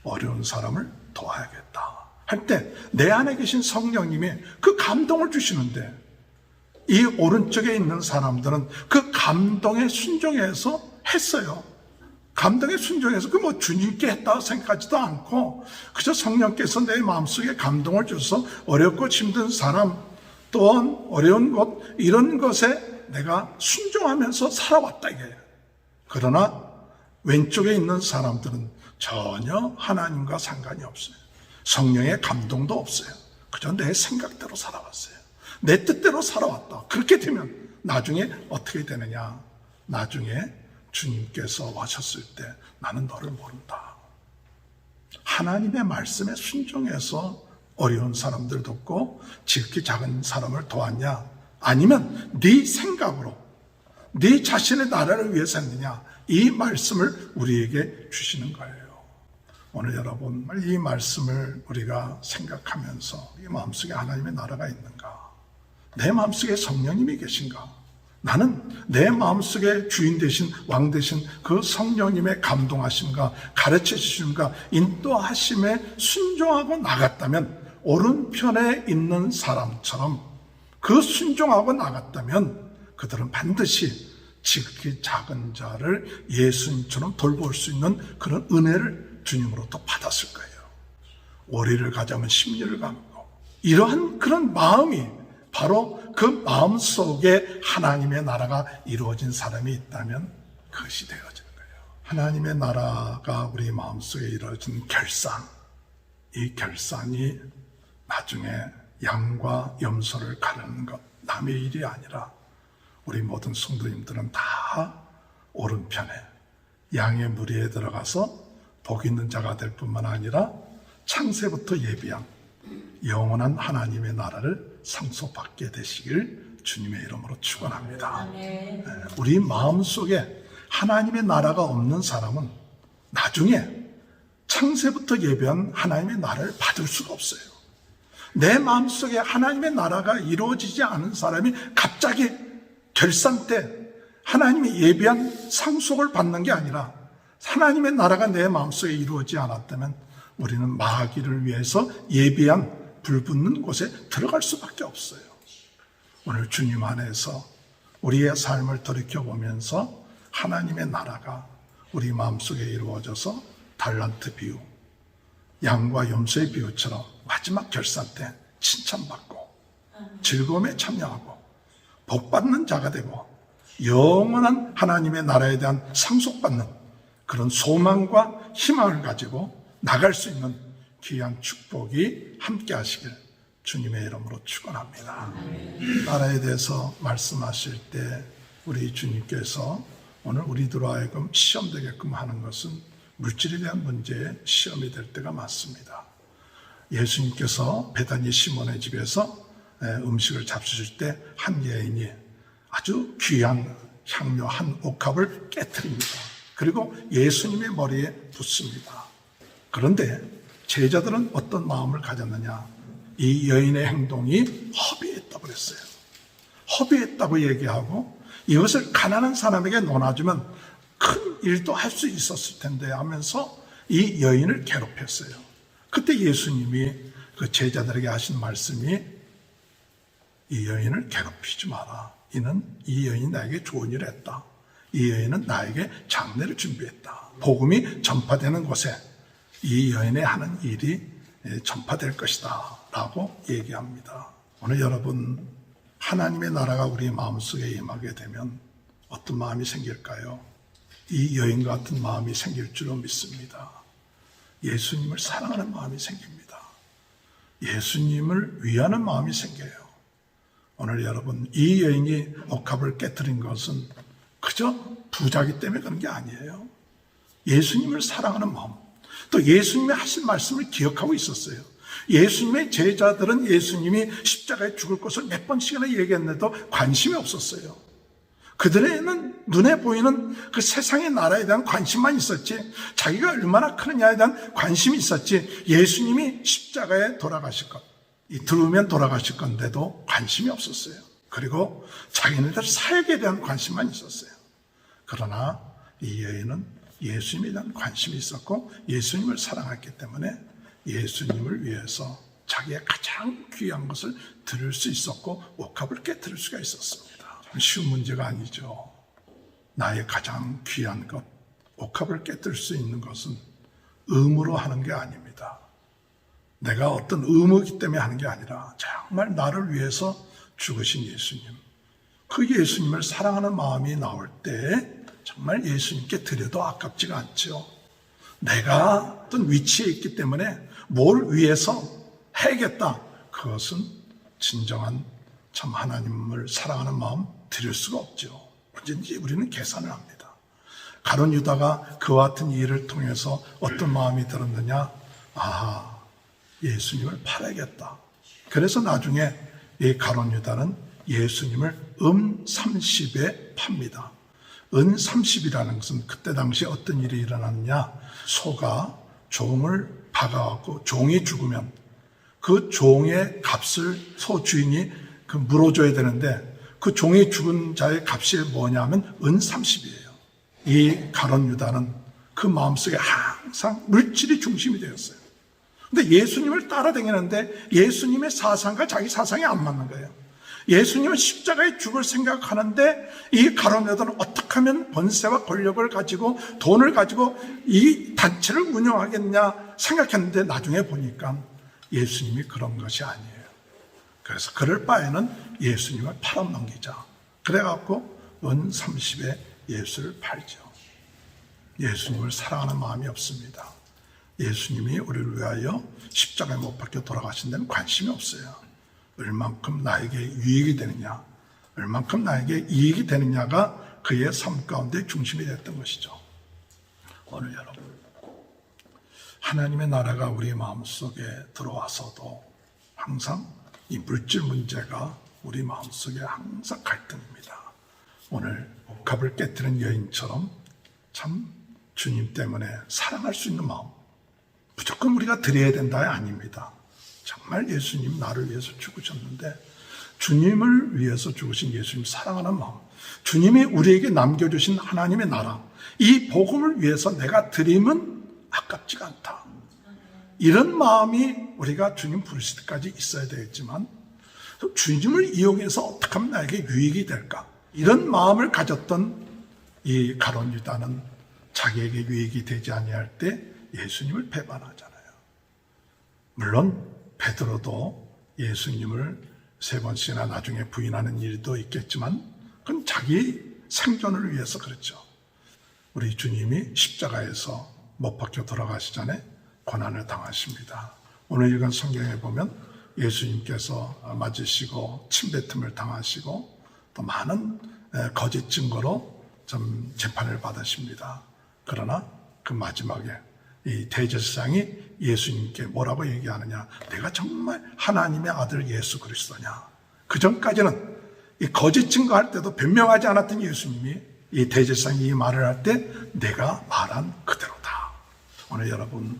어려운 사람을 도와야겠다 할 때 내 안에 계신 성령님이 그 감동을 주시는데, 이 오른쪽에 있는 사람들은 그 감동에 순종해서 했어요. 감동에 순종해서 그 뭐 주님께 했다고 생각하지도 않고 그저 성령께서 내 마음속에 감동을 줘서 어렵고 힘든 사람 또한 어려운 것 이런 것에 내가 순종하면서 살아왔다 이게. 그러나 왼쪽에 있는 사람들은 전혀 하나님과 상관이 없어요. 성령의 감동도 없어요. 그저 내 생각대로 살아왔어요. 내 뜻대로 살아왔다. 그렇게 되면 나중에 어떻게 되느냐? 나중에 주님께서 오셨을 때 나는 너를 모른다. 하나님의 말씀에 순종해서 어려운 사람들 돕고 지극히 작은 사람을 도왔냐? 아니면 네 생각으로 네 자신의 나라를 위해서 했느냐? 이 말씀을 우리에게 주시는 거예요. 오늘 여러분 이 말씀을 우리가 생각하면서 이 마음속에 하나님의 나라가 있는가? 내 마음속에 성령님이 계신가? 나는 내 마음속에 주인 되신 왕 되신 그 성령님의 감동하심과 가르쳐 주심과 인도하심에 순종하고 나갔다면, 오른편에 있는 사람처럼 그 순종하고 나갔다면 그들은 반드시 지극히 작은 자를 예수님처럼 돌볼 수 있는 그런 은혜를 주님으로부터 받았을 거예요. 오리를 가자면 십리를 감고, 이러한 그런 마음이 바로 그 마음 속에 하나님의 나라가 이루어진 사람이 있다면 그것이 되어지는 거예요. 하나님의 나라가 우리 마음 속에 이루어진 결산, 이 결산이 나중에 양과 염소를 가르는 것 남의 일이 아니라 우리 모든 성도님들은 다 오른편에 양의 무리에 들어가서 복 있는 자가 될 뿐만 아니라 창세부터 예비한 영원한 하나님의 나라를 상속받게 되시길 주님의 이름으로 축원합니다. 우리 마음속에 하나님의 나라가 없는 사람은 나중에 창세부터 예비한 하나님의 나라를 받을 수가 없어요. 내 마음속에 하나님의 나라가 이루어지지 않은 사람이 갑자기 결산 때 하나님이 예비한 상속을 받는 게 아니라 하나님의 나라가 내 마음속에 이루어지지 않았다면 우리는 마귀를 위해서 예비한 불붙는 곳에 들어갈 수밖에 없어요. 오늘 주님 안에서 우리의 삶을 돌이켜보면서 하나님의 나라가 우리 마음속에 이루어져서 달란트 비유, 양과 염소의 비유처럼 마지막 결산 때 칭찬받고 즐거움에 참여하고 복받는 자가 되고 영원한 하나님의 나라에 대한 상속받는 그런 소망과 희망을 가지고 나갈 수 있는 귀한 축복이 함께 하시길 주님의 이름으로 축원합니다. 나라에 대해서 말씀하실 때 우리 주님께서 오늘 우리들로 하여금 시험 되게끔 하는 것은 물질에 대한 문제에 시험이 될 때가 많습니다. 예수님께서 베다니 시몬의 집에서 음식을 잡수실 때 한 여인이 아주 귀한 향료 한 옥합을 깨트립니다. 그리고 예수님의 머리에 붓습니다. 그런데 제자들은 어떤 마음을 가졌느냐? 이 여인의 행동이 허비했다고 그랬어요. 허비했다고 얘기하고 이것을 가난한 사람에게 나눠주면 큰 일도 할 수 있었을 텐데 하면서 이 여인을 괴롭혔어요. 그때 예수님이 그 제자들에게 하신 말씀이 이 여인을 괴롭히지 마라. 이 여인이 나에게 좋은 일을 했다. 이 여인은 나에게 장례를 준비했다. 복음이 전파되는 곳에 이 여인의 하는 일이 전파될 것이다 라고 얘기합니다. 오늘 여러분 하나님의 나라가 우리 마음속에 임하게 되면 어떤 마음이 생길까요? 이 여인 같은 마음이 생길 줄로 믿습니다. 예수님을 사랑하는 마음이 생깁니다. 예수님을 위하는 마음이 생겨요. 오늘 여러분 이 여인이 옥합을 깨뜨린 것은 그저 부자기 때문에 그런 게 아니에요. 예수님을 사랑하는 마음, 또 예수님이 하신 말씀을 기억하고 있었어요. 예수님의 제자들은 예수님이 십자가에 죽을 것을 몇 번씩이나 얘기했는데도 관심이 없었어요. 그들에는 눈에 보이는 그 세상의 나라에 대한 관심만 있었지 자기가 얼마나 크느냐에 대한 관심이 있었지 예수님이 십자가에 돌아가실 것, 들으면 돌아가실 건데도 관심이 없었어요. 그리고 자기네들 사역에 대한 관심만 있었어요. 그러나 이 여인은 예수님에 대한 관심이 있었고 예수님을 사랑했기 때문에 예수님을 위해서 자기의 가장 귀한 것을 들을 수 있었고 옥합을 깨뜨릴 수가 있었습니다. 쉬운 문제가 아니죠. 나의 가장 귀한 것, 옥합을 깨뜨릴 수 있는 것은 의무로 하는 게 아닙니다. 내가 어떤 의무이기 때문에 하는 게 아니라 정말 나를 위해서 죽으신 예수님, 그 예수님을 사랑하는 마음이 나올 때 정말 예수님께 드려도 아깝지가 않죠. 내가 어떤 위치에 있기 때문에 뭘 위해서 해야겠다. 그것은 진정한 참 하나님을 사랑하는 마음 드릴 수가 없죠. 언제든지 우리는 계산을 합니다. 가룟 유다가 그와 같은 일을 통해서 어떤 마음이 들었느냐? 아, 예수님을 팔아야겠다. 그래서 나중에 이 가룟 유다는 예수님을 30에 팝니다. 30이라는 것은 그때 당시에 어떤 일이 일어났냐? 소가 종을 박아갖고 종이 죽으면 그 종의 값을 소 주인이 물어줘야 되는데 그 종이 죽은 자의 값이 뭐냐면 30이에요. 이 가룟 유다는 그 마음속에 항상 물질이 중심이 되었어요. 근데 예수님을 따라다니는데 예수님의 사상과 자기 사상이 안 맞는 거예요. 예수님은 십자가에 죽을 생각하는데 이 가룟 유다는 어떻게 하면 번세와 권력을 가지고 돈을 가지고 이 단체를 운영하겠냐 생각했는데 나중에 보니까 예수님이 그런 것이 아니에요. 그래서 그럴 바에는 예수님을 팔아넘기자. 그래갖고 30에 예수를 팔죠. 예수님을 사랑하는 마음이 없습니다. 예수님이 우리를 위하여 십자가에 못 박혀 돌아가신 데는 관심이 없어요. 얼만큼 나에게 유익이 되느냐, 얼만큼 나에게 이익이 되느냐가 그의 삶 가운데 중심이 됐던 것이죠. 오늘 여러분, 하나님의 나라가 우리 마음속에 들어와서도 항상 이 물질 문제가 우리 마음속에 항상 갈등입니다. 오늘 옥합을 깨뜨린 여인처럼 참 주님 때문에 사랑할 수 있는 마음, 무조건 우리가 드려야 된다가 아닙니다. 정말 예수님 나를 위해서 죽으셨는데 주님을 위해서 죽으신 예수님 사랑하는 마음, 주님이 우리에게 남겨주신 하나님의 나라, 이 복음을 위해서 내가 드리면 아깝지가 않다. 이런 마음이 우리가 주님 부르실 때까지 있어야 되겠지만 주님을 이용해서 어떻게 하면 나에게 유익이 될까? 이런 마음을 가졌던 이 가룟 유다는 자기에게 유익이 되지 아니할 때 예수님을 배반하잖아요. 물론 베드로도 예수님을 3번씩이나 나중에 부인하는 일도 있겠지만 그건 자기 생존을 위해서 그렇죠. 우리 주님이 십자가에서 못 박혀 돌아가시잖아요. 고난을 당하십니다. 오늘 읽은 성경에 보면 예수님께서 맞으시고 침뱉음을 당하시고 또 많은 거짓 증거로 좀 재판을 받으십니다. 그러나 그 마지막에 이 대제사장이 예수님께 뭐라고 얘기하느냐? 내가 정말 하나님의 아들 예수 그리스도냐? 그 전까지는 이 거짓 증거할 때도 변명하지 않았던 예수님이 이 대제사장이 이 말을 할 때 내가 말한 그대로다. 오늘 여러분,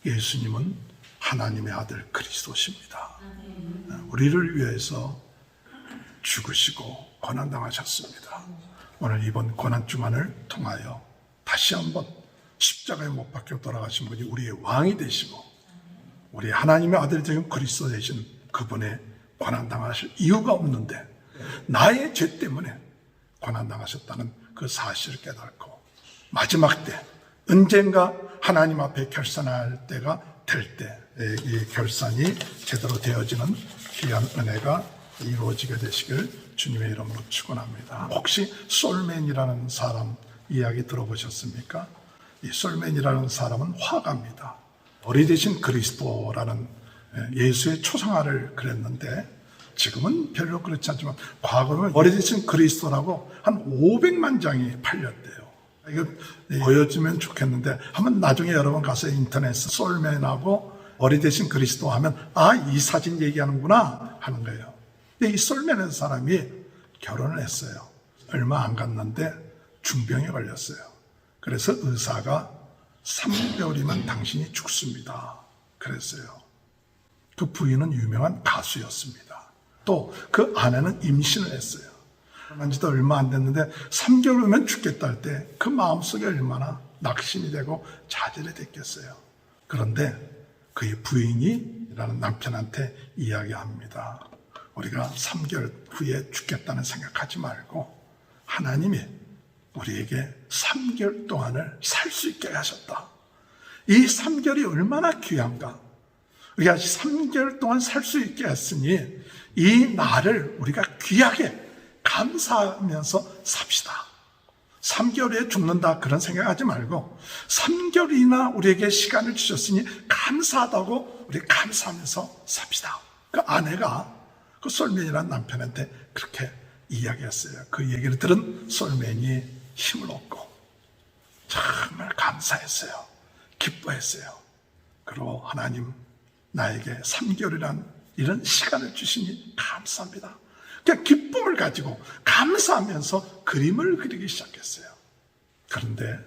예수님은 하나님의 아들 그리스도십니다. 우리를 위해서 죽으시고 고난당하셨습니다. 오늘 이번 고난 주간을 통하여 다시 한번 십자가에 못 박혀 돌아가신 분이 우리의 왕이 되시고 우리 하나님의 아들 되신 그리스도 되신 그분의 고난당하실 이유가 없는데 나의 죄 때문에 고난당하셨다는 그 사실을 깨닫고 마지막 때 언젠가 하나님 앞에 결산할 때가 될 때 이 결산이 제대로 되어지는 귀한 은혜가 이루어지게 되시길 주님의 이름으로 축원합니다. 혹시 솔맨이라는 사람 이야기 들어보셨습니까? 이 솔맨이라는 사람은 화가입니다. 어리 되신 그리스도라는 예수의 초상화를 그렸는데 지금은 별로 그렇지 않지만 과거는 어리 되신 그리스도라고 한 500만 장이 팔렸대요. 이거 보여주면 좋겠는데 한번 나중에 여러분 가서 인터넷에 솔맨하고 어리 되신 그리스도 하면 아, 이 사진 얘기하는구나 하는 거예요. 근데 이 솔맨이라는 사람이 결혼을 했어요. 얼마 안 갔는데 중병에 걸렸어요. 그래서 의사가 3개월이면 당신이 죽습니다. 그랬어요. 그 부인은 유명한 가수였습니다. 또 그 아내는 임신을 했어요. 한 지도 얼마 안 됐는데 3개월 후면 죽겠다 할 때 그 마음속에 얼마나 낙심이 되고 좌절이 됐겠어요. 그런데 그의 부인이라는 남편한테 이야기합니다. 우리가 3개월 후에 죽겠다는 생각하지 말고 하나님이 우리에게 3개월 동안을 살 수 있게 하셨다. 이 3개월이 얼마나 귀한가. 우리가 3개월 동안 살 수 있게 했으니 이 날을 우리가 귀하게 감사하면서 삽시다. 3개월 후에 죽는다 그런 생각하지 말고 3개월이나 우리에게 시간을 주셨으니 감사하다고 우리 감사하면서 삽시다. 그 아내가 그 솔맨이라는 남편한테 그렇게 이야기했어요. 그 얘기를 들은 솔맨이 힘을 얻고 정말 감사했어요. 기뻐했어요. 그리고 하나님 나에게 3개월이란 이런 시간을 주시니 감사합니다. 그냥 기쁨을 가지고 감사하면서 그림을 그리기 시작했어요. 그런데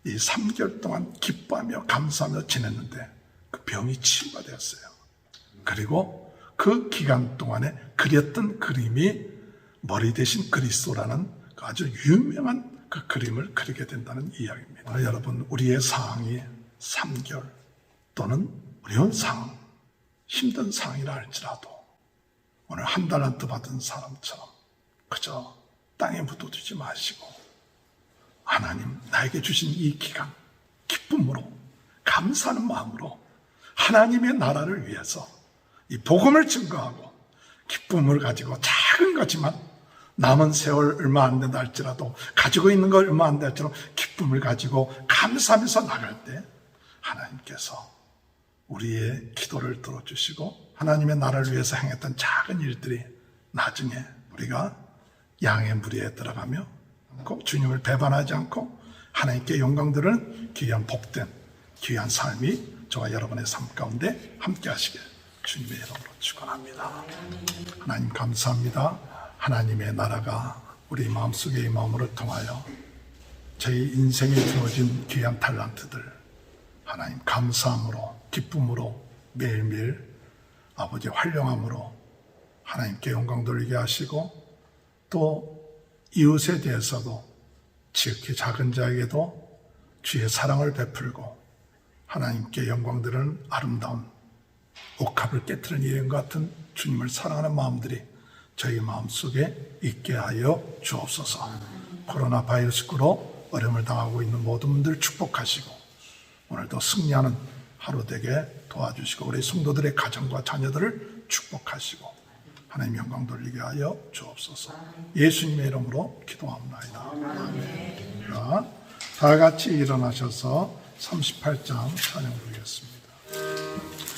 이 3개월 동안 기뻐하며 감사하며 지냈는데 그 병이 치유가 되었어요. 그리고 그 기간 동안에 그렸던 그림이 머리 대신 그리스도라는 아주 유명한 그 그림을 그리게 된다는 이야기입니다. 여러분, 우리의 상황이 3개월 또는 어려운 상황, 힘든 상황이라 할지라도 오늘 한 달란트 받은 사람처럼 그저 땅에 묻어두지 마시고 하나님 나에게 주신 이 기간 기쁨으로 감사하는 마음으로 하나님의 나라를 위해서 이 복음을 증거하고 기쁨을 가지고 작은 거지만 남은 세월 얼마 안 된다 할지라도 가지고 있는 거 얼마 안 된다 할지라도 기쁨을 가지고 감사하면서 나갈 때 하나님께서 우리의 기도를 들어주시고 하나님의 나라를 위해서 행했던 작은 일들이 나중에 우리가 양의 무리에 들어가며 주님을 배반하지 않고 하나님께 영광 드리는 귀한 복된 귀한 삶이 저와 여러분의 삶 가운데 함께 하시길 주님의 이름으로 축원합니다. 하나님 감사합니다. 하나님의 나라가 우리 마음속의 이 마음으로 통하여 저희 인생에 주어진 귀한 탤런트들 하나님 감사함으로 기쁨으로 매일매일 아버지 활용함으로 하나님께 영광 돌리게 하시고 또 이웃에 대해서도 지극히 작은 자에게도 주의 사랑을 베풀고 하나님께 영광 드리는 아름다운 옥합을 깨트리는 이름 같은 주님을 사랑하는 마음들이 저희 마음속에 있게 하여 주옵소서. 코로나 바이러스로 어려움을 당하고 있는 모든 분들 축복하시고 오늘도 승리하는 하루 되게 도와주시고 우리 성도들의 가정과 자녀들을 축복하시고 하나님 영광 돌리게 하여 주옵소서. 예수님의 이름으로 기도합니다. 아멘. 자, 다 같이 일어나셔서 38장 찬양 부르겠습니다.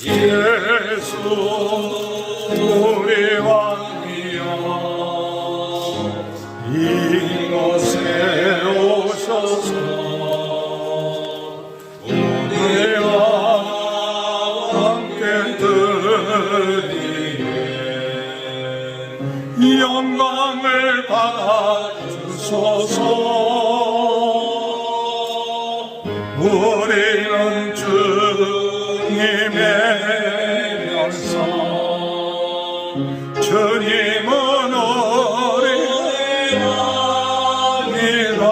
예수 우리 왕이여 이곳에 오셔서 우리와 함께 드리네 영광을 받아 주소서. 우리는 주님의 명성 주님은 우리의 왕이라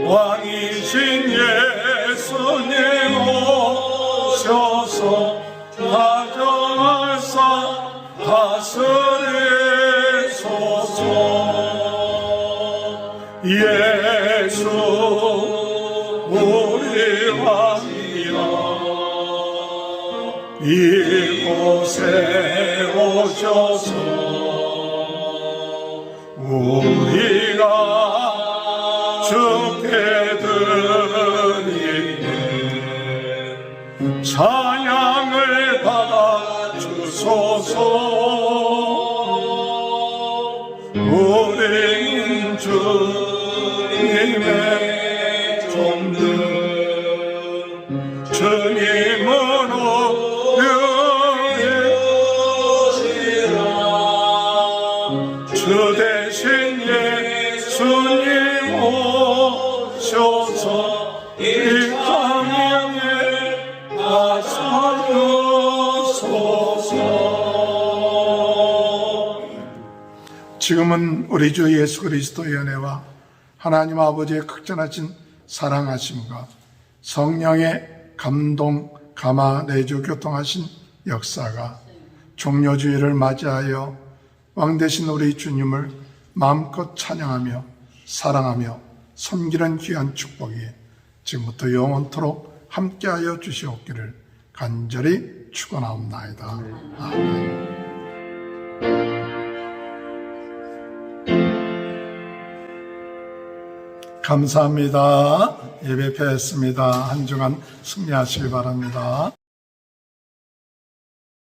왕이신 예수님 오셔서 가정하사 다스리소서. 예수 우리 왕이여 이곳에 오셔서 우리가 주께 드리는 찬양을 받아 주소서. 우리는 주님의 종들 주님은 우리의 주 대신 예수님 오셔서 이 땅에 하사주소서. 지금은 우리 주 예수 그리스도의 은혜와 하나님 아버지의 극전하신 사랑하심과 성령의 감동, 감화, 내주, 교통하신 역사가 종료주의를 맞이하여 왕 되신 우리 주님을 마음껏 찬양하며 사랑하며 섬기는 귀한 축복이 지금부터 영원토록 함께하여 주시옵기를 간절히 축원하옵나이다. 아멘. 감사합니다. 예배 폐했습니다. 한 주간 승리하시기 바랍니다.